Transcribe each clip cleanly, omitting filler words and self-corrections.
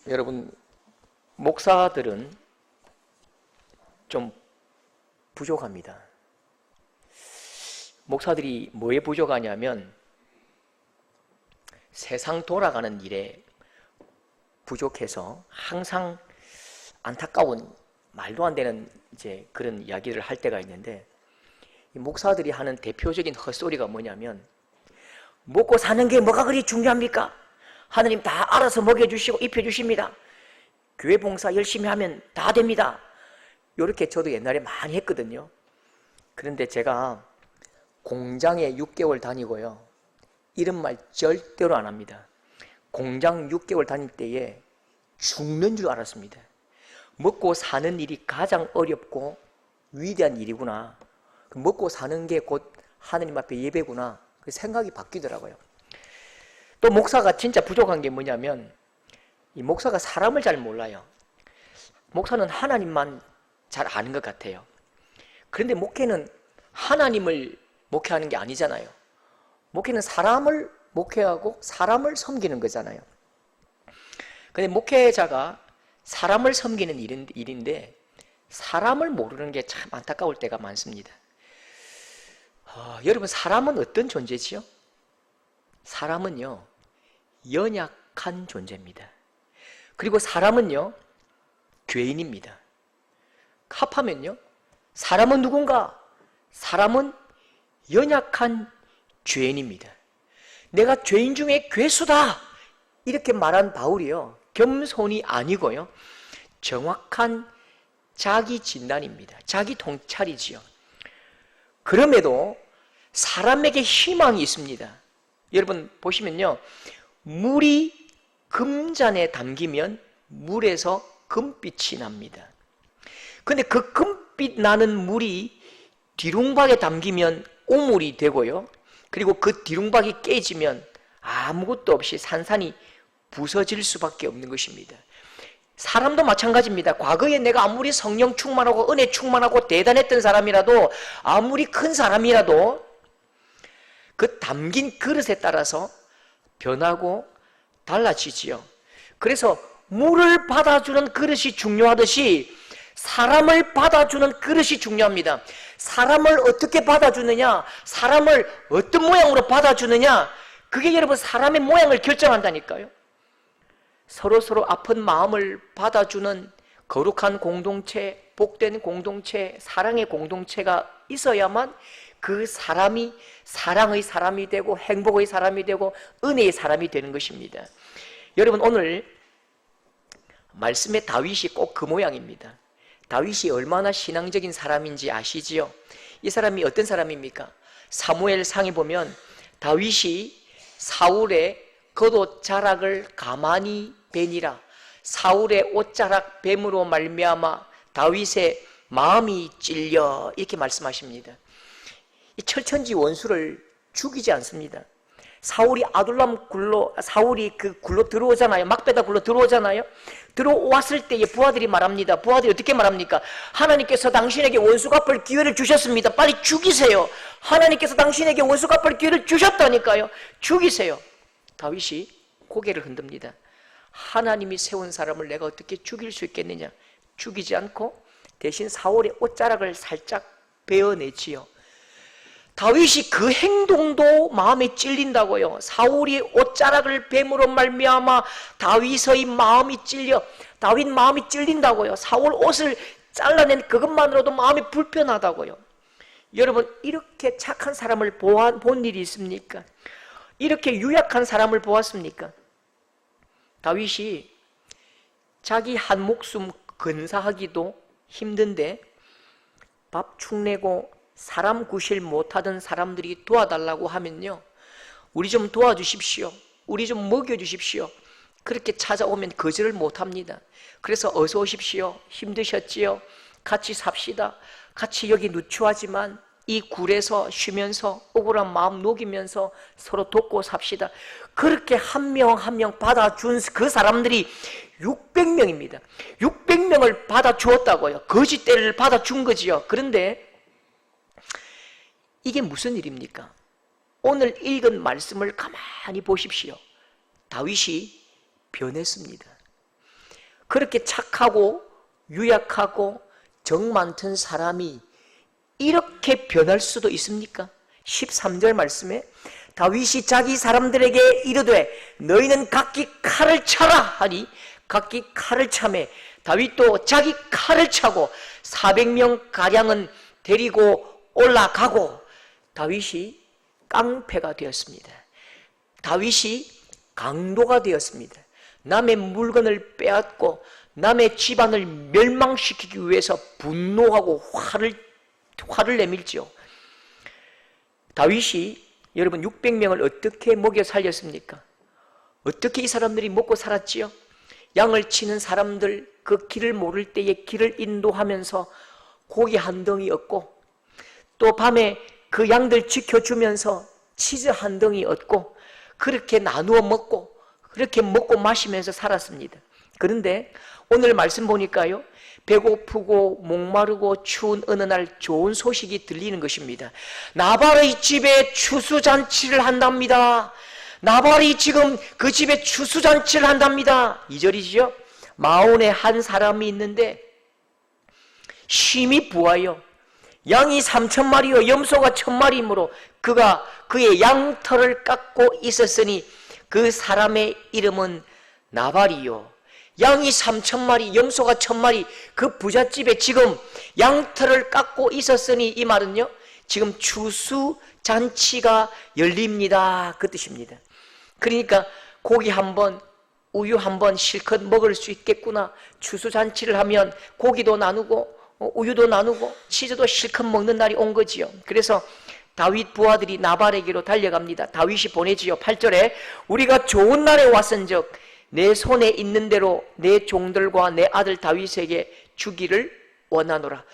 여러분, 목사들은 좀 부족합니다. 목사들이 뭐에 부족하냐면 세상 돌아가는 일에 부족해서 항상 안타까운 말도 안 되는 그런 이야기를 할 때가 있는데, 이 목사들이 하는 대표적인 헛소리가 뭐냐면, 먹고 사는 게 뭐가 그리 중요합니까? 하느님 다 알아서 먹여주시고 입혀주십니다. 교회 봉사 열심히 하면 다 됩니다. 이렇게 저도 옛날에 많이 했거든요. 그런데 제가 공장에 6개월 다니고요, 이런 말 절대로 안 합니다. 공장 6개월 다닐 때에 죽는 줄 알았습니다. 먹고 사는 일이 가장 어렵고 위대한 일이구나, 먹고 사는 게 곧 하느님 앞에 예배구나, 그 생각이 바뀌더라고요. 또 목사가 진짜 부족한 게 뭐냐면, 이 목사가 사람을 잘 몰라요. 목사는 하나님만 잘 아는 것 같아요. 그런데 목회는 하나님을 목회하는 게 아니잖아요. 목회는 사람을 목회하고 사람을 섬기는 거잖아요. 근데 목회자가 사람을 섬기는 일인데 사람을 모르는 게 참 안타까울 때가 많습니다. 여러분, 사람은 어떤 존재지요? 사람은요, 연약한 존재입니다. 그리고 사람은요, 죄인입니다. 합하면요, 사람은 누군가? 사람은 연약한 죄인입니다. 내가 죄인 중에 괴수다, 이렇게 말한 바울이요, 겸손이 아니고요, 정확한 자기 진단입니다. 자기 통찰이지요. 그럼에도 사람에게 희망이 있습니다. 여러분 보시면요, 물이 금잔에 담기면 물에서 금빛이 납니다. 근데 그 금빛 나는 물이 디룽박에 담기면 오물이 되고요, 그리고 그 디룽박이 깨지면 아무것도 없이 산산이 부서질 수밖에 없는 것입니다. 사람도 마찬가지입니다. 과거에 내가 아무리 성령 충만하고 은혜 충만하고 대단했던 사람이라도, 아무리 큰 사람이라도 그 담긴 그릇에 따라서 변하고 달라지지요. 그래서 물을 받아주는 그릇이 중요하듯이 사람을 받아주는 그릇이 중요합니다. 사람을 어떻게 받아주느냐, 사람을 어떤 모양으로 받아주느냐, 그게 여러분 사람의 모양을 결정한다니까요. 서로 아픈 마음을 받아주는 거룩한 공동체, 복된 공동체, 사랑의 공동체가 있어야만 그 사람이 사랑의 사람이 되고 행복의 사람이 되고 은혜의 사람이 되는 것입니다. 여러분, 오늘 말씀의 다윗이 꼭 그 모양입니다. 다윗이 얼마나 신앙적인 사람인지 아시지요? 이 사람이 어떤 사람입니까? 사무엘상에 보면 다윗이 사울의 겉옷 자락을 가만히 베니라, 사울의 옷자락 뱀으로 말미암아 다윗의 마음이 찔려, 이렇게 말씀하십니다. 이 철천지 원수를 죽이지 않습니다. 사울이 아둘람 굴로, 사울이 그 굴로 들어오잖아요. 막베다 굴로 들어오잖아요. 들어왔을 때에 부하들이 말합니다. 부하들이 어떻게 말합니까? 하나님께서 당신에게 원수 갚을 기회를 주셨습니다. 빨리 죽이세요. 하나님께서 당신에게 원수 갚을 기회를 주셨다니까요. 죽이세요. 다윗이 고개를 흔듭니다. 하나님이 세운 사람을 내가 어떻게 죽일 수 있겠느냐? 죽이지 않고 대신 사울의 옷자락을 살짝 베어내지요. 다윗이 그 행동도 마음에 찔린다고요. 사울이 옷자락을 뱀으로 말미암아 다윗의 마음이 찔려, 다윗 마음이 찔린다고요. 사울 옷을 잘라낸 그것만으로도 마음이 불편하다고요. 여러분, 이렇게 착한 사람을 본 일이 있습니까? 이렇게 유약한 사람을 보았습니까? 다윗이 자기 한 목숨 근사하기도 힘든데 밥 축내고 사람 구실 못하던 사람들이 도와달라고 하면요, 우리 좀 도와주십시오, 우리 좀 먹여주십시오, 그렇게 찾아오면 거절을 못합니다. 그래서 어서 오십시오, 힘드셨지요, 같이 삽시다, 같이 여기 누추하지만 이 굴에서 쉬면서 억울한 마음 녹이면서 서로 돕고 삽시다. 그렇게 한 명 한 명 받아준 그 사람들이 600명입니다. 600명을 받아주었다고요. 거짓대를 받아준 거지요. 그런데 이게 무슨 일입니까? 오늘 읽은 말씀을 가만히 보십시오. 다윗이 변했습니다. 그렇게 착하고 유약하고 정 많던 사람이 이렇게 변할 수도 있습니까? 13절 말씀에 다윗이 자기 사람들에게 이르되 너희는 각기 칼을 차라 하니 각기 칼을 차매 다윗도 자기 칼을 차고 400명 가량은 데리고 올라가고 다윗이 깡패가 되었습니다. 다윗이 강도가 되었습니다. 남의 물건을 빼앗고 남의 집안을 멸망시키기 위해서 분노하고 화를 내밀죠. 다윗이 여러분 600명을 어떻게 먹여 살렸습니까? 어떻게 이 사람들이 먹고 살았지요? 양을 치는 사람들 그 길을 모를 때에 길을 인도하면서 고기 한 덩이 얻고 또 밤에 그 양들 지켜주면서 치즈 한 덩이 얻고 그렇게 나누어 먹고 그렇게 먹고 마시면서 살았습니다. 그런데 오늘 말씀 보니까요, 배고프고 목마르고 추운 어느 날 좋은 소식이 들리는 것입니다. 나발의 집에 추수잔치를 한답니다. 나발이 지금 그 집에 추수잔치를 한답니다. 2절이죠. 마온에 한 사람이 있는데 심히 부하여 양이 3,000마리요 염소가 1,000마리이므로 그가 그의 양털을 깎고 있었으니 그 사람의 이름은 나발이요. 양이 3,000마리 염소가 1,000마리 그 부잣집에 지금 양털을 깎고 있었으니 이 말은요 지금 추수잔치가 열립니다 그 뜻입니다. 그러니까 고기 한번 우유 한번 실컷 먹을 수 있겠구나. 추수잔치를 하면 고기도 나누고 우유도 나누고 치즈도 실컷 먹는 날이 온 거지요. 그래서 다윗 부하들이 나발에게로 달려갑니다. 다윗이 보내지요. 8절에 우리가 좋은 날에 왔은즉 내 손에 있는 대로 내 종들과 내 아들 다윗에게 주기를 원하노라.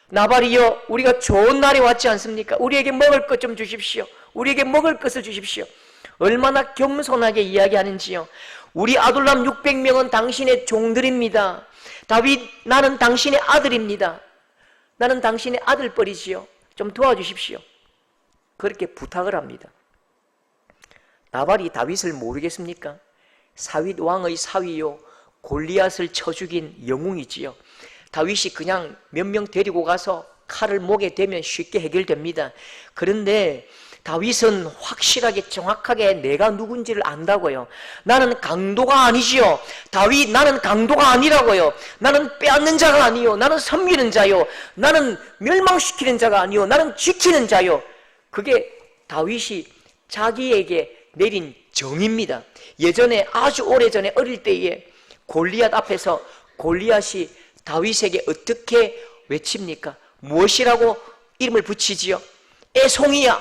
나발이여 우리가 좋은 날에 왔지 않습니까? 우리에게 먹을 것 좀 주십시오. 우리에게 먹을 것을 주십시오. 얼마나 겸손하게 이야기하는지요. 우리 아둘람 600명은 당신의 종들입니다. 다윗 나는 당신의 아들입니다. 나는 당신의 아들뻘이지요. 좀 도와주십시오. 그렇게 부탁을 합니다. 나발이 다윗을 모르겠습니까? 사윗 왕의 사위요 골리앗을 쳐 죽인 영웅이지요. 다윗이 그냥 몇 명 데리고 가서 칼을 목에 대면 쉽게 해결됩니다. 그런데 다윗은 확실하게 정확하게 내가 누군지를 안다고요. 나는 강도가 아니지요. 다윗 나는 강도가 아니라고요. 나는 빼앗는 자가 아니요. 나는 섬기는 자요. 나는 멸망시키는 자가 아니요. 나는 지키는 자요. 그게 다윗이 자기에게 내린 정입니다. 예전에 아주 오래전에 어릴 때에 골리앗 앞에서 골리앗이 다윗에게 어떻게 외칩니까? 무엇이라고 이름을 붙이지요? 애송이야,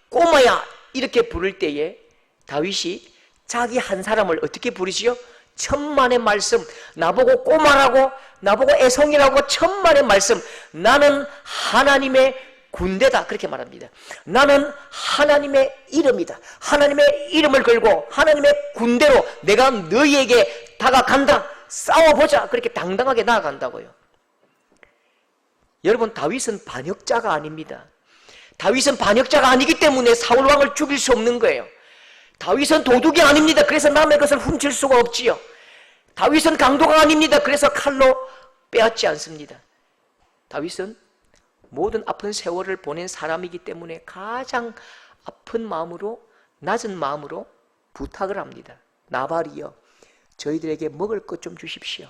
꼬마야 이렇게 부를 때에 다윗이 자기 한 사람을 어떻게 부르지요? 천만의 말씀, 나보고 꼬마라고 나보고 애송이라고 천만의 말씀, 나는 하나님의 군대다 그렇게 말합니다. 나는 하나님의 이름이다. 하나님의 이름을 걸고 하나님의 군대로 내가 너희에게 다가간다. 싸워보자. 그렇게 당당하게 나아간다고요. 여러분 다윗은 반역자가 아닙니다. 다윗은 반역자가 아니기 때문에 사울 왕을 죽일 수 없는 거예요. 다윗은 도둑이 아닙니다. 그래서 남의 것을 훔칠 수가 없지요. 다윗은 강도가 아닙니다. 그래서 칼로 빼앗지 않습니다. 다윗은 모든 아픈 세월을 보낸 사람이기 때문에 가장 아픈 마음으로 낮은 마음으로 부탁을 합니다. 나발이여 저희들에게 먹을 것 좀 주십시오.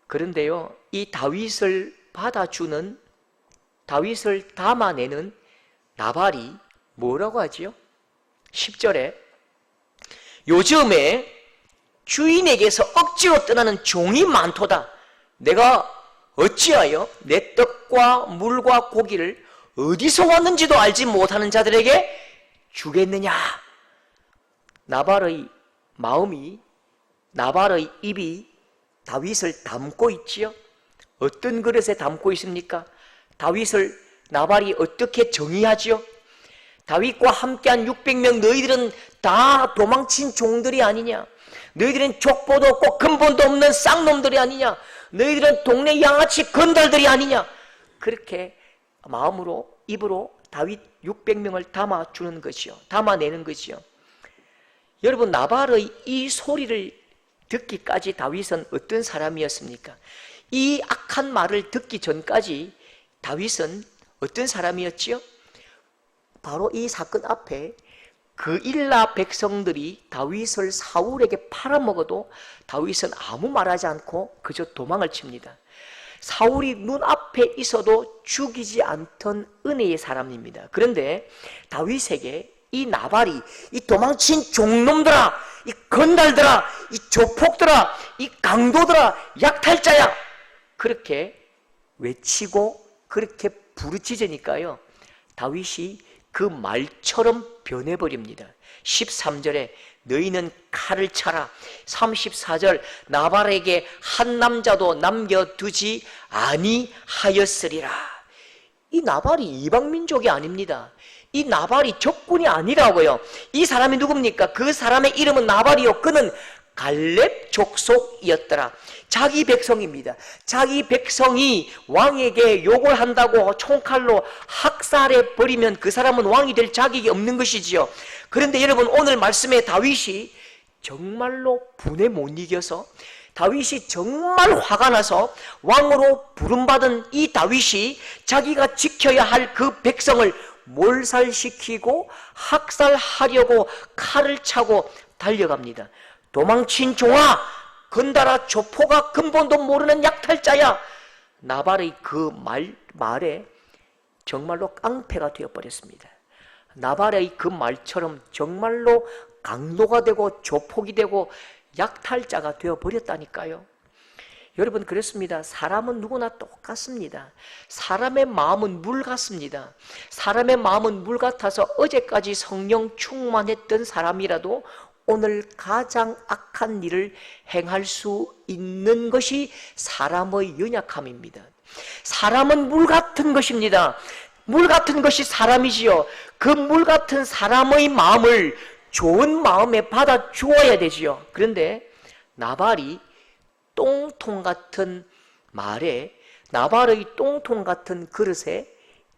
그런데요 이 다윗을 받아주는 다윗을 담아내는 나발이 뭐라고 하지요? 10절에 요즘에 주인에게서 억지로 떠나는 종이 많도다. 내가 어찌하여 내 떡과 물과 고기를 어디서 왔는지도 알지 못하는 자들에게 주겠느냐. 나발의 마음이 나발의 입이 다윗을 담고 있지요. 어떤 그릇에 담고 있습니까? 다윗을 나발이 어떻게 정의하지요? 다윗과 함께한 600명 너희들은 다 도망친 종들이 아니냐? 너희들은 족보도 없고 근본도 없는 쌍놈들이 아니냐? 너희들은 동네 양아치 건달들이 아니냐? 그렇게 마음으로 입으로 다윗 600명을 담아주는 것이요, 담아내는 것이요. 여러분 나발의 이 소리를 듣기까지 다윗은 어떤 사람이었습니까? 이 악한 말을 듣기 전까지 다윗은 어떤 사람이었지요? 바로 이 사건 앞에 그일라 백성들이 다윗을 사울에게 팔아먹어도 다윗은 아무 말하지 않고 그저 도망을 칩니다. 사울이 눈앞에 있어도 죽이지 않던 은혜의 사람입니다. 그런데 다윗에게 이 나발이, 이 도망친 종놈들아, 이 건달들아, 이 조폭들아, 이 강도들아, 약탈자야, 그렇게 외치고 그렇게 부르짖으니까요, 다윗이 그 말처럼 변해버립니다. 13절에 너희는 칼을 차라. 34절 나발에게 한 남자도 남겨두지 아니하였으리라. 이 나발이 이방민족이 아닙니다. 이 나발이 적군이 아니라고요. 이 사람이 누굽니까? 그 사람의 이름은 나발이요, 그는 갈렙 족속이었더라. 자기 백성입니다. 자기 백성이 왕에게 욕을 한다고 총칼로 학살해 버리면 그 사람은 왕이 될 자격이 없는 것이지요. 그런데 여러분, 오늘 말씀에 다윗이 정말로 분에 못 이겨서, 다윗이 정말 화가 나서 왕으로 부름받은 이 다윗이 자기가 지켜야 할 그 백성을 몰살시키고 학살하려고 칼을 차고 달려갑니다. 도망친 종아, 건달아, 조포가 근본도 모르는 약탈자야. 나발의 그 말에 정말로 깡패가 되어버렸습니다. 나발의 그 말처럼 정말로 강도가 되고 조폭이 되고 약탈자가 되어버렸다니까요. 여러분, 그렇습니다. 사람은 누구나 똑같습니다. 사람의 마음은 물 같습니다. 사람의 마음은 물 같아서 어제까지 성령 충만했던 사람이라도 오늘 가장 악한 일을 행할 수 있는 것이 사람의 연약함입니다. 사람은 물 같은 것입니다. 물 같은 것이 사람이지요. 그 물 같은 사람의 마음을 좋은 마음에 받아 주어야 되지요. 그런데 나발이 똥통 같은 말에, 나발의 똥통 같은 그릇에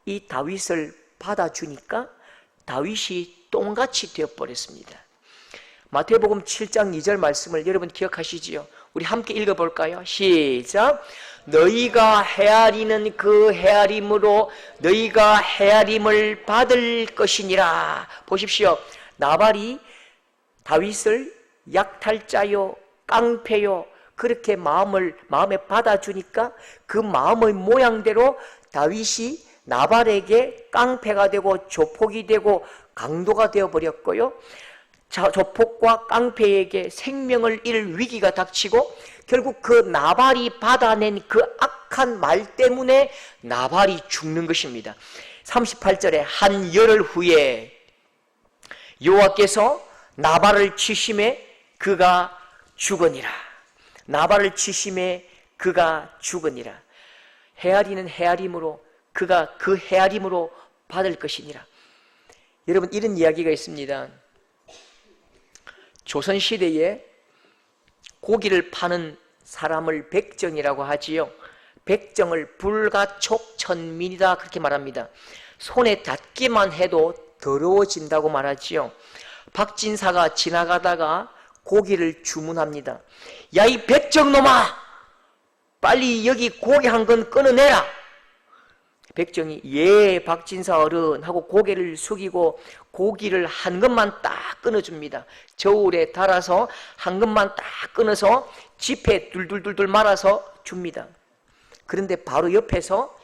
이 다윗을 받아주니까 다윗이 똥같이 되어버렸습니다. 마태복음 7장 2절 말씀을 여러분 기억하시지요? 우리 함께 읽어볼까요? 시작! 너희가 헤아리는 그 헤아림으로 너희가 헤아림을 받을 것이니라. 보십시오. 나발이 다윗을 약탈자요, 깡패요, 그렇게 마음에 받아주니까 그 마음의 모양대로 다윗이 나발에게 깡패가 되고 조폭이 되고 강도가 되어버렸고요. 조폭과 깡패에게 생명을 잃을 위기가 닥치고 결국 그 나발이 받아낸 그 악한 말 때문에 나발이 죽는 것입니다. 38절에 한 열흘 후에 여호와께서 나발을 치심에 그가 죽으니라. 나발을 치심에 그가 죽으니라. 헤아리는 헤아림으로 그가 그 헤아림으로 받을 것이니라. 여러분, 이런 이야기가 있습니다. 조선시대에 고기를 파는 사람을 백정이라고 하지요. 백정을 불가촉천민이다, 그렇게 말합니다. 손에 닿기만 해도 더러워진다고 말하지요. 박진사가 지나가다가 고기를 주문합니다. 야, 이 백정놈아, 빨리 여기 고기 한 건 끊어내라. 백정이 예 박진사 어른 하고 고개를 숙이고 고기를 한 것만 딱 끊어줍니다. 저울에 달아서 한 것만 딱 끊어서 지폐 둘둘둘둘 말아서 줍니다. 그런데 바로 옆에서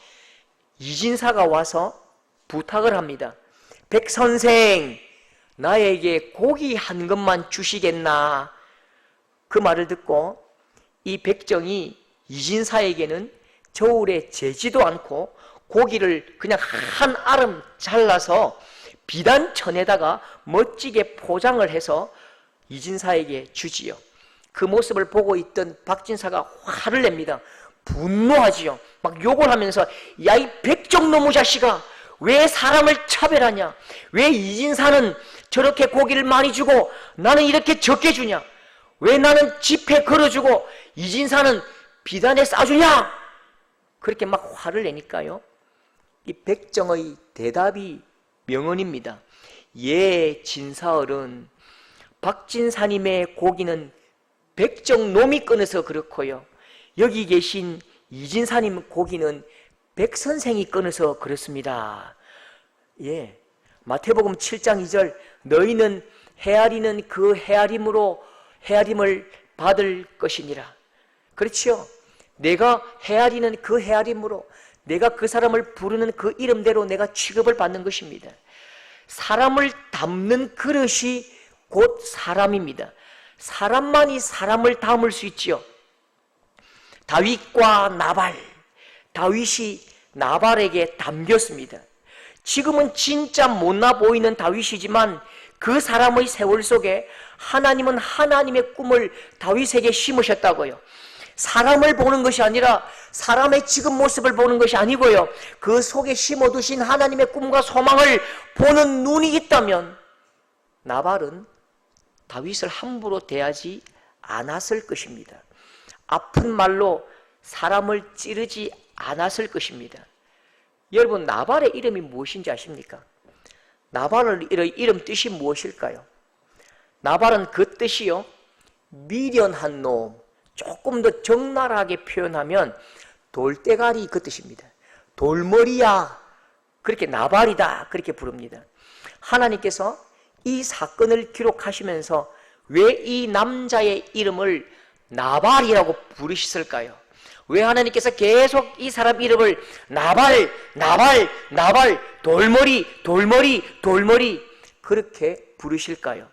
이진사가 와서 부탁을 합니다. 백선생, 나에게 고기 한 것만 주시겠나? 그 말을 듣고 이 백정이 이진사에게는 저울에 재지도 않고 고기를 그냥 한 알음 잘라서 비단천에다가 멋지게 포장을 해서 이진사에게 주지요. 그 모습을 보고 있던 박진사가 화를 냅니다. 분노하지요. 막 욕을 하면서 야, 이 백정놈의 자식아, 왜 사람을 차별하냐? 왜 이진사는 저렇게 고기를 많이 주고 나는 이렇게 적게 주냐? 왜 나는 지폐 걸어주고 이진사는 비단에 싸주냐? 그렇게 막 화를 내니까요, 이 백정의 대답이 명언입니다. 예, 진사어른, 박진사님의 고기는 백정놈이 끊어서 그렇고요. 여기 계신 이진사님 고기는 백선생이 끊어서 그렇습니다. 예, 마태복음 7장 2절 너희는 헤아리는 그 헤아림을 받을 것이니라. 그렇죠? 내가 헤아리는 그 헤아림으로 내가 그 사람을 부르는 그 이름대로 내가 취급을 받는 것입니다. 사람을 담는 그릇이 곧 사람입니다. 사람만이 사람을 담을 수 있지요. 다윗과 나발, 다윗이 나발에게 담겼습니다. 지금은 진짜 못나 보이는 다윗이지만 그 사람의 세월 속에 하나님은 하나님의 꿈을 다윗에게 심으셨다고요. 사람을 보는 것이 아니라 사람의 지금 모습을 보는 것이 아니고요, 그 속에 심어두신 하나님의 꿈과 소망을 보는 눈이 있다면 나발은 다윗을 함부로 대하지 않았을 것입니다. 아픈 말로 사람을 찌르지 않았을 것입니다. 여러분, 나발의 이름이 무엇인지 아십니까? 나발의 이름 뜻이 무엇일까요? 나발은 그 뜻이요, 미련한 놈, 조금 더 적나라하게 표현하면 돌대가리 그 뜻입니다. 돌머리야, 그렇게 나발이다 그렇게 부릅니다. 하나님께서 이 사건을 기록하시면서 왜 이 남자의 이름을 나발이라고 부르셨을까요? 왜 하나님께서 계속 이 사람 이름을 나발, 나발, 나발, 돌머리, 돌머리, 돌머리 그렇게 부르실까요?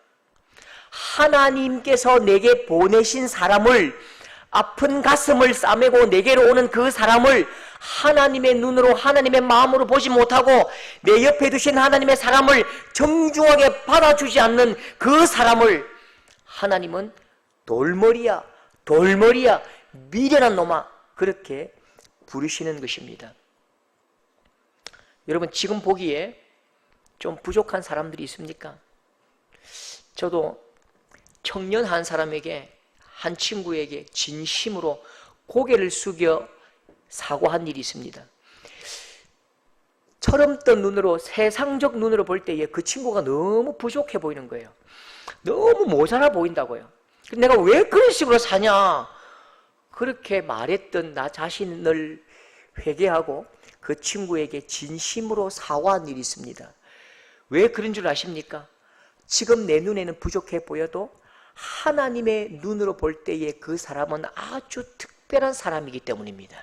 하나님께서 내게 보내신 사람을, 아픈 가슴을 싸매고 내게로 오는 그 사람을 하나님의 눈으로 하나님의 마음으로 보지 못하고 내 옆에 두신 하나님의 사람을 정중하게 받아주지 않는 그 사람을 하나님은 돌머리야, 돌머리야, 미련한 놈아 그렇게 부르시는 것입니다. 여러분, 지금 보기에 좀 부족한 사람들이 있습니까? 저도 청년 한 사람에게, 한 친구에게 진심으로 고개를 숙여 사과한 일이 있습니다. 철없던 눈으로, 세상적 눈으로 볼 때에 그 친구가 너무 부족해 보이는 거예요. 너무 모자라 보인다고요. 내가 왜 그런 식으로 사냐, 그렇게 말했던 나 자신을 회개하고 그 친구에게 진심으로 사과한 일이 있습니다. 왜 그런 줄 아십니까? 지금 내 눈에는 부족해 보여도 하나님의 눈으로 볼 때에 그 사람은 아주 특별한 사람이기 때문입니다.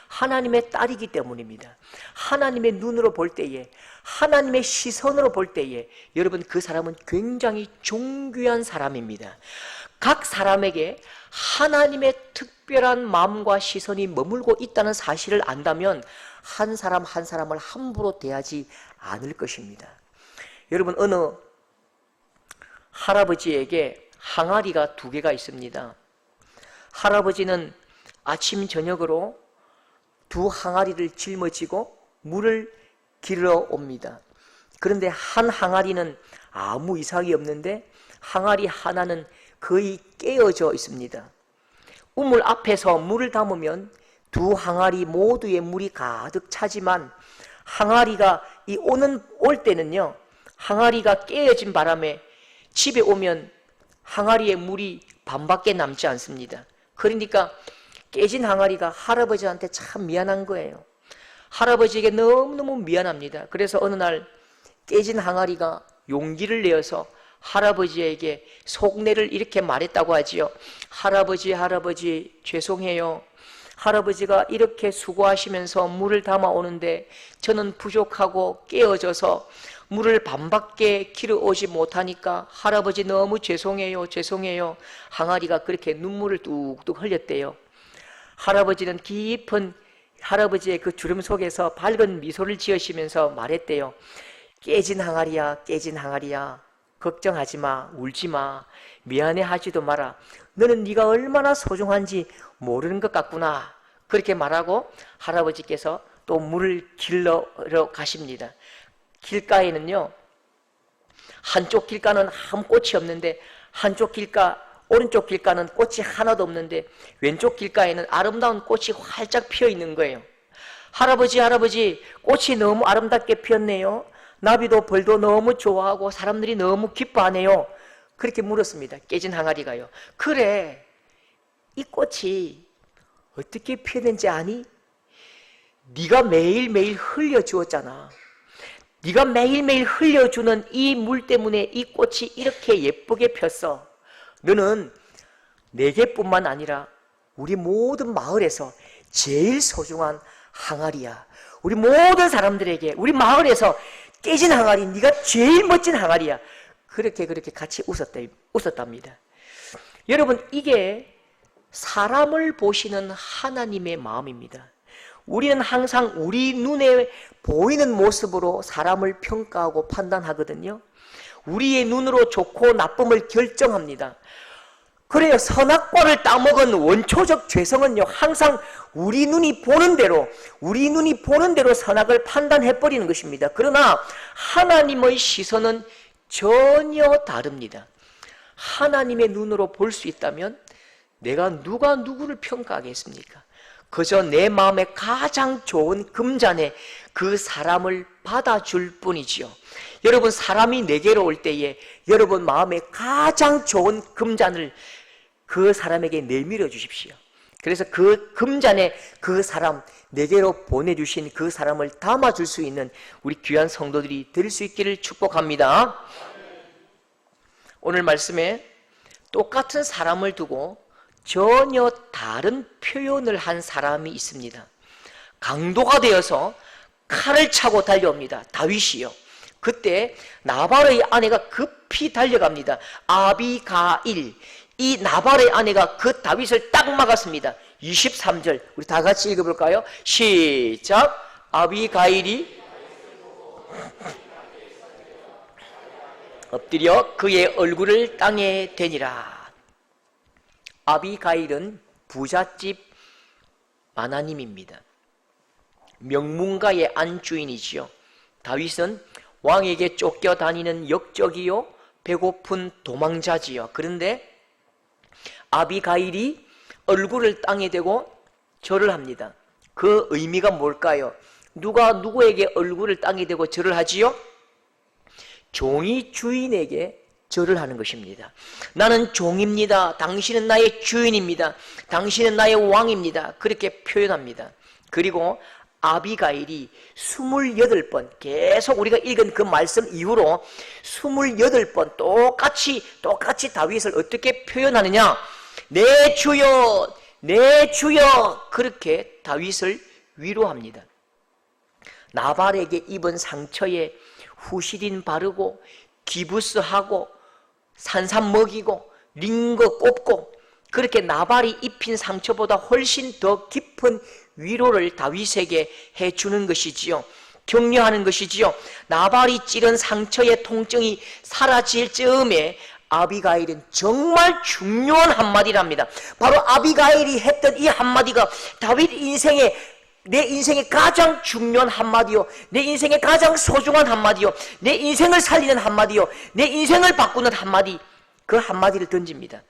하나님의 딸이기 때문입니다. 하나님의 눈으로 볼 때에, 하나님의 시선으로 볼 때에 여러분, 그 사람은 굉장히 존귀한 사람입니다. 각 사람에게 하나님의 특별한 마음과 시선이 머물고 있다는 사실을 안다면 한 사람 한 사람을 함부로 대하지 않을 것입니다. 여러분, 어느 할아버지에게 항아리가 2개가 있습니다. 할아버지는 아침 저녁으로 2 항아리를 짊어지고 물을 길러 옵니다. 그런데 한 항아리는 아무 이상이 없는데 항아리 하나는 거의 깨어져 있습니다. 우물 앞에서 물을 담으면 2 항아리 모두의 물이 가득 차지만 항아리가 올 때는요, 항아리가 깨어진 바람에 집에 오면 항아리에 물이 반밖에 남지 않습니다. 그러니까 깨진 항아리가 할아버지한테 참 미안한 거예요. 할아버지에게 너무너무 미안합니다. 그래서 어느 날 깨진 항아리가 용기를 내어서 할아버지에게 속내를 이렇게 말했다고 하지요. 할아버지, 할아버지 죄송해요. 할아버지가 이렇게 수고하시면서 물을 담아 오는데 저는 부족하고 깨어져서 물을 반밖에 길어 오지 못하니까 할아버지 너무 죄송해요, 죄송해요. 항아리가 그렇게 눈물을 뚝뚝 흘렸대요. 할아버지는 깊은 할아버지의 그 주름 속에서 밝은 미소를 지으시면서 말했대요. 깨진 항아리야, 깨진 항아리야. 걱정하지 마, 울지 마, 미안해하지도 마라. 너는 네가 얼마나 소중한지 모르는 것 같구나. 그렇게 말하고 할아버지께서 또 물을 길러 가십니다. 길가에는요, 한쪽 길가는 아무 꽃이 없는데 한쪽 길가, 오른쪽 길가는 꽃이 하나도 없는데 왼쪽 길가에는 아름다운 꽃이 활짝 피어 있는 거예요. 할아버지, 할아버지, 꽃이 너무 아름답게 피었네요. 나비도 벌도 너무 좋아하고 사람들이 너무 기뻐하네요. 그렇게 물었습니다. 깨진 항아리가요. 그래, 이 꽃이 어떻게 피었는지 아니? 네가 매일매일 흘려주었잖아. 네가 매일매일 흘려주는 이 물 때문에 이 꽃이 이렇게 예쁘게 폈어. 너는 내게뿐만 아니라 우리 모든 마을에서 제일 소중한 항아리야. 우리 모든 사람들에게 우리 마을에서 깨진 항아리, 네가 제일 멋진 항아리야. 그렇게 같이 웃었답니다. 여러분, 이게 사람을 보시는 하나님의 마음입니다. 우리는 항상 우리 눈에 보이는 모습으로 사람을 평가하고 판단하거든요. 우리의 눈으로 좋고 나쁨을 결정합니다. 그래요. 선악과를 따먹은 원초적 죄성은요, 항상 우리 눈이 보는 대로 선악을 판단해버리는 것입니다. 그러나 하나님의 시선은 전혀 다릅니다. 하나님의 눈으로 볼 수 있다면 내가 누가 누구를 평가하겠습니까? 그저 내 마음에 가장 좋은 금잔에 그 사람을 받아줄 뿐이지요. 여러분, 사람이 내게로 올 때에 여러분 마음에 가장 좋은 금잔을 그 사람에게 내밀어 주십시오. 그래서 그 금잔에 그 사람, 내게로 보내주신 그 사람을 담아줄 수 있는 우리 귀한 성도들이 될 수 있기를 축복합니다. 오늘 말씀에 똑같은 사람을 두고 전혀 다른 표현을 한 사람이 있습니다. 강도가 되어서 칼을 차고 달려옵니다. 다윗이요. 그때 나발의 아내가 급히 달려갑니다. 아비가일, 이 나발의 아내가 그 다윗을 딱 막았습니다. 23절 우리 다 같이 읽어볼까요? 시작. 아비가일이 엎드려 그의 얼굴을 땅에 대니라. 아비가일은 부잣집 마나님입니다. 명문가의 안주인이지요. 다윗은 왕에게 쫓겨다니는 역적이요 배고픈 도망자지요. 그런데 아비가일이 얼굴을 땅에 대고 절을 합니다. 그 의미가 뭘까요? 누가 누구에게 얼굴을 땅에 대고 절을 하지요? 종이 주인에게 절을 하는 것입니다. 나는 종입니다. 당신은 나의 주인입니다. 당신은 나의 왕입니다. 그렇게 표현합니다. 그리고 아비가일이 28번 계속 우리가 읽은 그 말씀 이후로 28번 똑같이 다윗을 어떻게 표현하느냐? 내 주여, 내 주여, 그렇게 다윗을 위로합니다. 나발에게 입은 상처에 후시딘 바르고 기부스하고 산삼 먹이고 링거 꼽고 그렇게 나발이 입힌 상처보다 훨씬 더 깊은 위로를 다윗에게 해주는 것이지요. 격려하는 것이지요. 나발이 찌른 상처의 통증이 사라질 즈음에 아비가일은 정말 중요한 한마디랍니다. 바로 아비가일이 했던 이 한마디가 다윗 내 인생의 가장 중요한 한마디요, 내 인생의 가장 소중한 한마디요, 내 인생을 살리는 한마디요, 내 인생을 바꾸는 한마디, 그 한마디를 던집니다.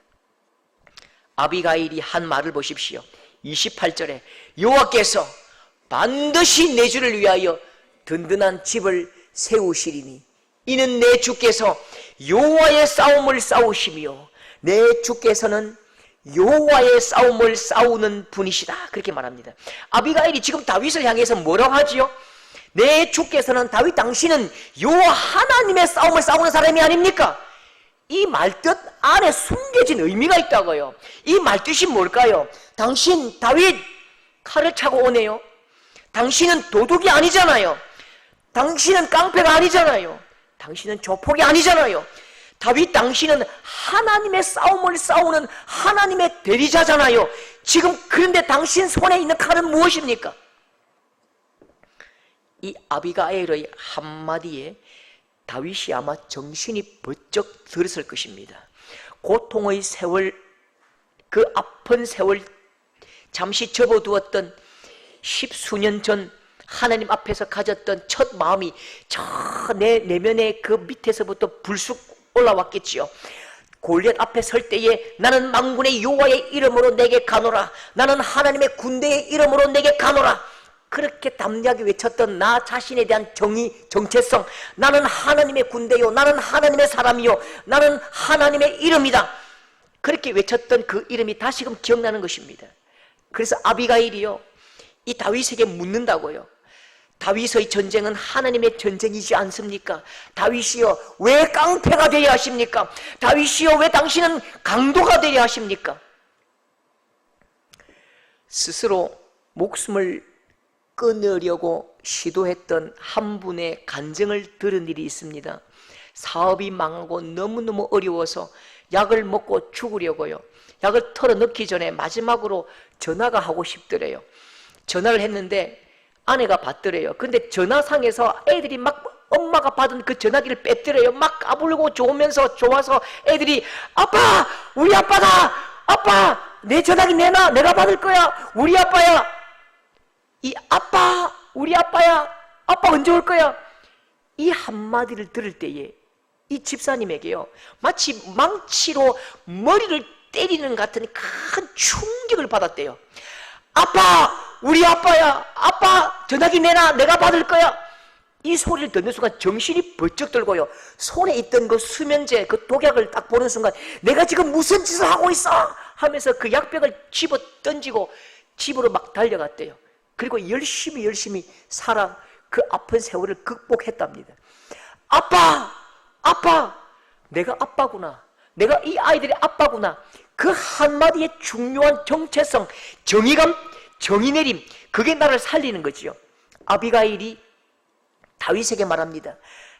아비가일이 한 말을 보십시오. 28절에 여호와께서 반드시 내 주를 위하여 든든한 집을 세우시리니 이는 내 주께서 여호와의 싸움을 싸우시며 내 주께서는 여호와의 싸움을 싸우는 분이시다. 그렇게 말합니다. 아비가일이 지금 다윗을 향해서 뭐라고 하지요? 내 주께서는 다윗 당신은 여호와 하나님의 싸움을 싸우는 사람이 아닙니까? 이 말뜻 안에 숨겨진 의미가 있다고요. 이 말뜻이 뭘까요? 당신 다윗 칼을 차고 오네요. 당신은 도둑이 아니잖아요. 당신은 깡패가 아니잖아요. 당신은 조폭이 아니잖아요. 다윗 당신은 하나님의 싸움을 싸우는 하나님의 대리자잖아요. 지금 그런데 당신 손에 있는 칼은 무엇입니까? 이 아비가일의 한마디에 다윗이 아마 정신이 번쩍 들었을 것입니다. 고통의 세월, 그 아픈 세월 잠시 접어두었던 10수년 전 하나님 앞에서 가졌던 첫 마음이 저 내 내면의 그 밑에서부터 불쑥 올라왔겠지요. 골리앗 앞에 설 때에 나는 만군의 여호와의 이름으로 내게 가노라, 나는 하나님의 군대의 이름으로 내게 가노라, 그렇게 담대하게 외쳤던 나 자신에 대한 정체성, 나는 하나님의 군대요, 나는 하나님의 사람이요, 나는 하나님의 이름이다. 그렇게 외쳤던 그 이름이 다시금 기억나는 것입니다. 그래서 아비가일이요, 이 다윗에게 묻는다고요. 다윗의 전쟁은 하나님의 전쟁이지 않습니까? 다윗이여, 왜 깡패가 되어야 하십니까? 다윗이여, 왜 당신은 강도가 되어야 하십니까? 스스로 목숨을 끊으려고 시도했던 한 분의 간증을 들은 일이 있습니다. 사업이 망하고 너무너무 어려워서 약을 먹고 죽으려고요. 약을 털어넣기 전에 마지막으로 전화가 하고 싶더래요. 전화를 했는데 아내가 받더래요. 근데 전화상에서 애들이 막 엄마가 받은 그 전화기를 뺐더래요. 막 까불고 좋아서 애들이 아빠! 우리 아빠다! 아빠! 내 전화기 내놔! 내가 받을 거야! 우리 아빠야! 이 아빠! 우리 아빠야! 아빠 언제 올 거야? 이 한마디를 들을 때에 이 집사님에게요, 마치 망치로 머리를 때리는 같은 큰 충격을 받았대요. 아빠! 우리 아빠야! 아빠! 전화기 내놔! 내가 받을 거야! 이 소리를 듣는 순간 정신이 번쩍 들고요, 손에 있던 그 수면제, 그 독약을 딱 보는 순간 내가 지금 무슨 짓을 하고 있어! 하면서 그 약병을 집어 던지고 집으로 막 달려갔대요. 그리고 열심히 살아 그 아픈 세월을 극복했답니다. 아빠! 아빠! 내가 아빠구나. 내가 이 아이들의 아빠구나. 그 한마디의 중요한 정체성, 정의감, 정의내림, 그게 나를 살리는 거지요. 아비가일이 다윗에게 말합니다.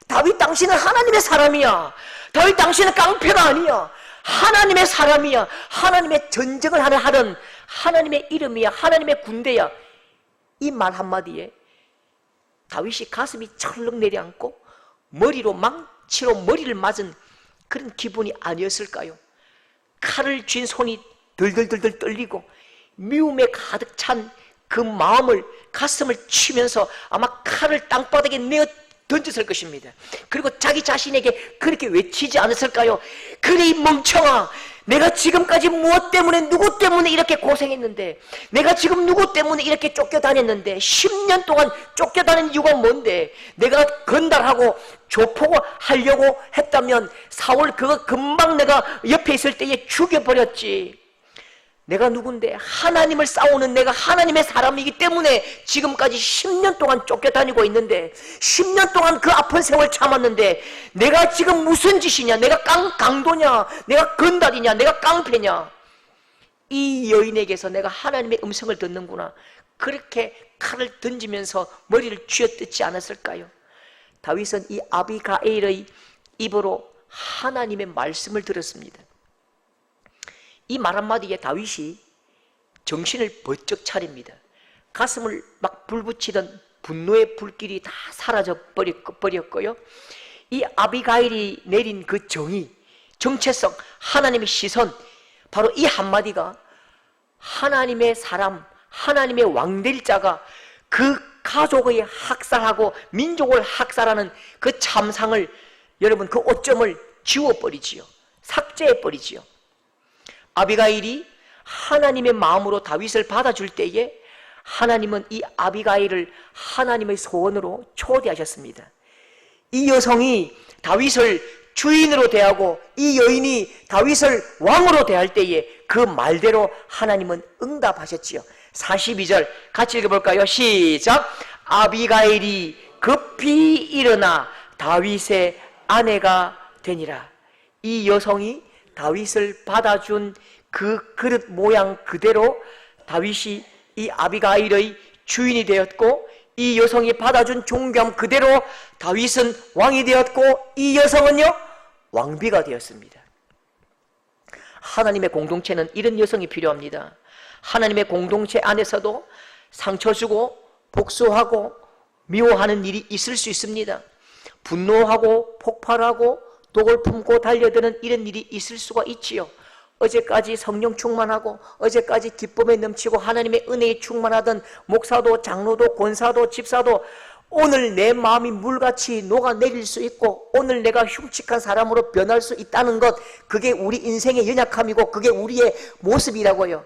다윗, 당신은 하나님의 사람이야. 다윗, 당신은 깡패가 아니야. 하나님의 사람이야. 하나님의 전쟁을 하는 하나님의 이름이야. 하나님의 군대야. 이 말 한마디에 다윗이 가슴이 철렁 내려앉고 머리로 망치로 머리를 맞은 그런 기분이 아니었을까요? 칼을 쥔 손이 덜덜덜 떨리고 미움에 가득 찬 그 마음을, 가슴을 치면서 아마 칼을 땅바닥에 내어 던졌을 것입니다. 그리고 자기 자신에게 그렇게 외치지 않았을까요? 그래, 이 멍청아, 내가 지금까지 무엇 때문에, 누구 때문에 이렇게 고생했는데, 내가 지금 누구 때문에 이렇게 쫓겨다녔는데, 10년 동안 쫓겨다닌 이유가 뭔데, 내가 건달하고 조포고 하려고 했다면 사울 그거 금방 내가 옆에 있을 때에 죽여버렸지. 내가 누군데, 하나님을 싸우는 내가 하나님의 사람이기 때문에 지금까지 10년 동안 쫓겨다니고 있는데, 10년 동안 그 아픈 세월 참았는데, 내가 지금 무슨 짓이냐? 내가 강도냐? 내가 건달이냐? 내가 깡패냐? 이 여인에게서 내가 하나님의 음성을 듣는구나. 그렇게 칼을 던지면서 머리를 쥐어뜯지 않았을까요? 다윗은 이 아비가일의 입으로 하나님의 말씀을 들었습니다. 이 말 한마디에 다윗이 정신을 번쩍 차립니다. 가슴을 막 불붙이던 분노의 불길이 다 사라져 버렸고요. 이 아비가일이 내린 그 정의, 정체성, 하나님의 시선, 바로 이 한마디가 하나님의 사람, 하나님의 왕될 자가 그 가족의 학살하고 민족을 학살하는 그 참상을, 여러분, 그 오점을 지워버리지요. 삭제해버리지요. 아비가일이 하나님의 마음으로 다윗을 받아줄 때에 하나님은 이 아비가일을 하나님의 소원으로 초대하셨습니다. 이 여성이 다윗을 주인으로 대하고 이 여인이 다윗을 왕으로 대할 때에 그 말대로 하나님은 응답하셨지요. 42절 같이 읽어볼까요? 시작! 아비가일이 급히 일어나 다윗의 아내가 되니라. 이 여성이 다윗을 받아준 그 그릇 모양 그대로 다윗이 이 아비가일의 주인이 되었고, 이 여성이 받아준 존귀함 그대로 다윗은 왕이 되었고, 이 여성은요, 왕비가 되었습니다. 하나님의 공동체는 이런 여성이 필요합니다. 하나님의 공동체 안에서도 상처 주고 복수하고 미워하는 일이 있을 수 있습니다. 분노하고 폭발하고 독을 품고 달려드는 이런 일이 있을 수가 있지요. 어제까지 성령 충만하고 어제까지 기쁨에 넘치고 하나님의 은혜에 충만하던 목사도 장로도 권사도 집사도 오늘 내 마음이 물같이 녹아내릴 수 있고 오늘 내가 흉측한 사람으로 변할 수 있다는 것, 그게 우리 인생의 연약함이고 그게 우리의 모습이라고요.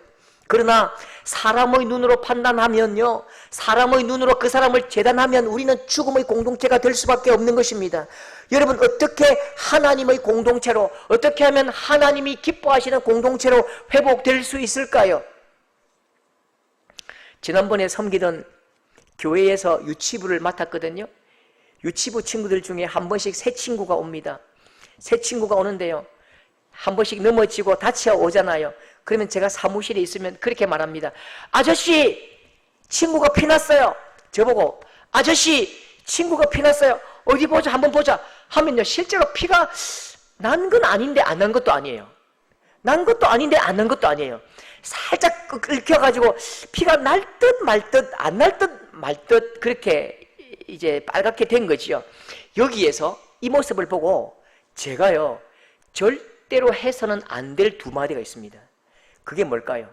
그러나 사람의 눈으로 판단하면요, 사람의 눈으로 그 사람을 재단하면 우리는 죽음의 공동체가 될 수밖에 없는 것입니다. 여러분, 어떻게 하나님의 공동체로, 어떻게 하면 하나님이 기뻐하시는 공동체로 회복될 수 있을까요? 지난번에 섬기던 교회에서 유치부를 맡았거든요. 유치부 친구들 중에 한 번씩 새 친구가 옵니다. 새 친구가 오는데요, 한 번씩 넘어지고 다쳐 오잖아요. 그러면 제가 사무실에 있으면 그렇게 말합니다. 아저씨, 친구가 피났어요. 저보고, 아저씨, 친구가 피났어요. 어디 보자, 한번 보자 하면요, 실제로 피가 난 건 아닌데 안 난 것도 아니에요. 난 것도 아닌데 안 난 것도 아니에요. 살짝 긁혀가지고 피가 날 듯 말 듯 안 날 듯 말 듯 그렇게 이제 빨갛게 된 거지요. 여기에서 이 모습을 보고 제가요, 절대로 해서는 안 될 두 마디가 있습니다. 그게 뭘까요?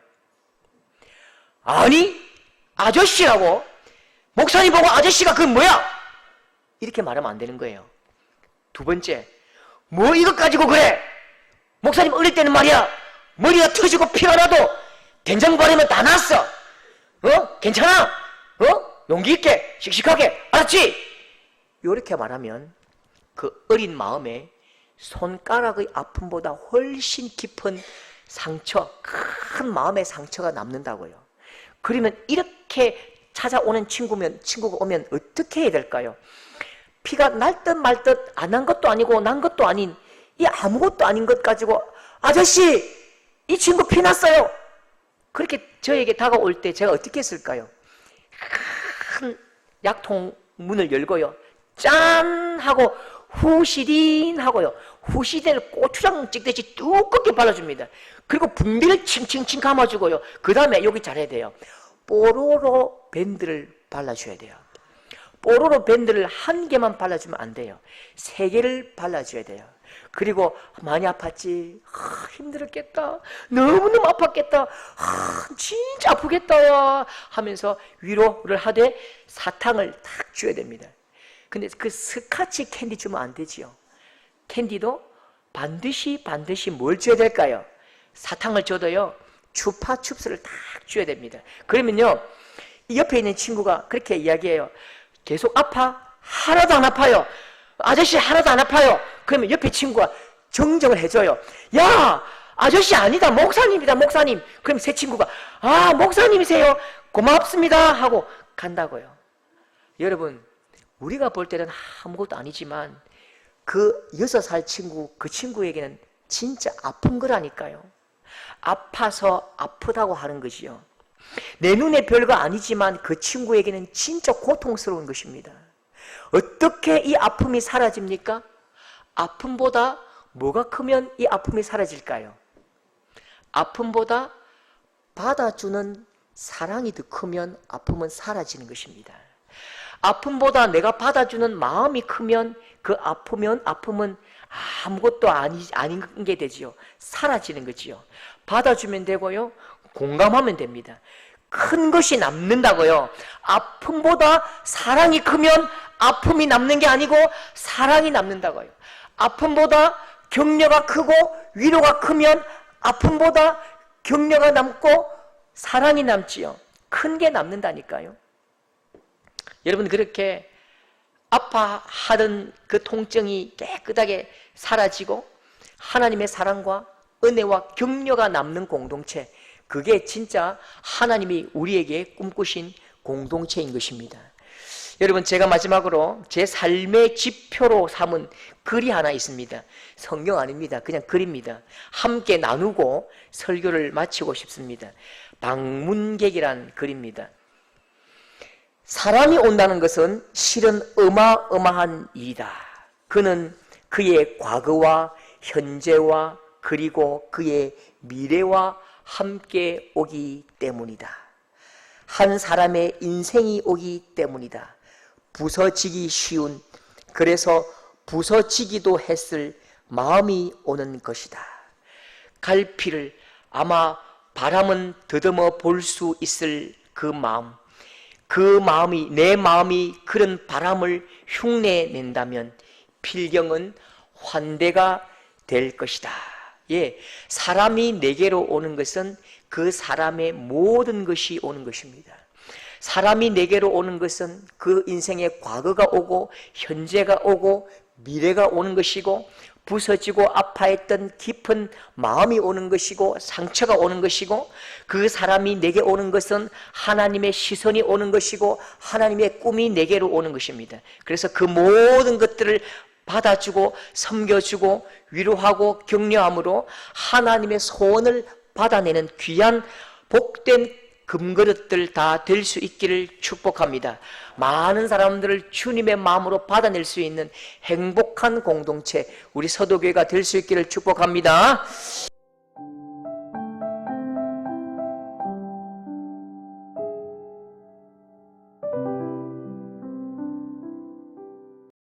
아니, 아저씨라고? 목사님 보고 아저씨가 그건 뭐야? 이렇게 말하면 안 되는 거예요. 두 번째, 뭐 이것 가지고 그래? 목사님 어릴 때는 말이야, 머리가 터지고 피가 나도 된장 바르면 다 났어. 괜찮아? 용기 있게, 씩씩하게, 알았지? 이렇게 말하면 그 어린 마음에 손가락의 아픔보다 훨씬 깊은 상처, 큰 마음의 상처가 남는다고요. 그러면 이렇게 찾아오는 친구가 오면 어떻게 해야 될까요? 피가 날 듯 말 듯 안 난 것도 아니고 난 것도 아닌 이 아무것도 아닌 것 가지고 아저씨, 이 친구 피 났어요. 그렇게 저에게 다가올 때 제가 어떻게 했을까요? 큰 약통 문을 열고요, 짠 하고 후시딘 하고요, 후시딘을 고추장 찍듯이 두껍게 발라줍니다. 그리고 붕대를 칭칭칭 감아주고요, 그 다음에 여기 잘해야 돼요. 뽀로로 밴드를 발라줘야 돼요. 뽀로로 밴드를 한 개만 발라주면 안 돼요. 3개를 발라줘야 돼요. 그리고 많이 아팠지? 힘들었겠다. 너무너무 아팠겠다. 진짜 아프겠다 하면서 위로를 하되 사탕을 탁 줘야 됩니다. 근데 그 스카치 캔디 주면 안 되지요. 캔디도 반드시 뭘 줘야 될까요? 사탕을 줘도요, 추파춥스를 딱 줘야 됩니다. 그러면요, 옆에 있는 친구가 그렇게 이야기해요. 계속 아파? 하나도 안 아파요. 아저씨 하나도 안 아파요. 그러면 옆에 친구가 정정을 해줘요. 야, 아저씨 아니다, 목사님이다, 목사님. 그럼 새 친구가 아, 목사님이세요? 고맙습니다 하고 간다고요. 여러분, 우리가 볼 때는 아무것도 아니지만 그 6살 친구, 그 친구에게는 진짜 아픈 거라니까요. 아파서 아프다고 하는 것이요, 내 눈에 별거 아니지만 그 친구에게는 진짜 고통스러운 것입니다. 어떻게 이 아픔이 사라집니까? 아픔보다 뭐가 크면 이 아픔이 사라질까요? 아픔보다 받아주는 사랑이 더 크면 아픔은 사라지는 것입니다. 아픔보다 내가 받아주는 마음이 크면 그 아프면 아픔은 아무것도 아닌 게 되지요. 사라지는 거지요. 받아주면 되고요, 공감하면 됩니다. 큰 것이 남는다고요. 아픔보다 사랑이 크면 아픔이 남는 게 아니고 사랑이 남는다고요. 아픔보다 격려가 크고 위로가 크면 아픔보다 격려가 남고 사랑이 남지요. 큰 게 남는다니까요. 여러분, 그렇게 아파하던 그 통증이 깨끗하게 사라지고 하나님의 사랑과 은혜와 격려가 남는 공동체, 그게 진짜 하나님이 우리에게 꿈꾸신 공동체인 것입니다. 여러분, 제가 마지막으로 제 삶의 지표로 삼은 글이 하나 있습니다. 성경 아닙니다. 그냥 글입니다. 함께 나누고 설교를 마치고 싶습니다. 방문객이란 글입니다. 사람이 온다는 것은 실은 어마어마한 일이다. 그는 그의 과거와 현재와 그리고 그의 미래와 함께 오기 때문이다. 한 사람의 인생이 오기 때문이다. 부서지기 쉬운, 그래서 부서지기도 했을 마음이 오는 것이다. 갈피를 아마 바람은 더듬어 볼 수 있을 그 마음이, 내 마음이 그런 바람을 흉내낸다면 필경은 환대가 될 것이다. 예, 사람이 내게로 오는 것은 그 사람의 모든 것이 오는 것입니다. 사람이 내게로 오는 것은 그 인생의 과거가 오고 현재가 오고 미래가 오는 것이고 부서지고 아파했던 깊은 마음이 오는 것이고 상처가 오는 것이고 그 사람이 내게 오는 것은 하나님의 시선이 오는 것이고 하나님의 꿈이 내게로 오는 것입니다. 그래서 그 모든 것들을 받아주고 섬겨주고 위로하고 격려함으로 하나님의 소원을 받아내는 귀한 복된 금그릇들 다 될 수 있기를 축복합니다. 많은 사람들을 주님의 마음으로 받아낼 수 있는 행복한 공동체, 우리 서도교회가 될 수 있기를 축복합니다.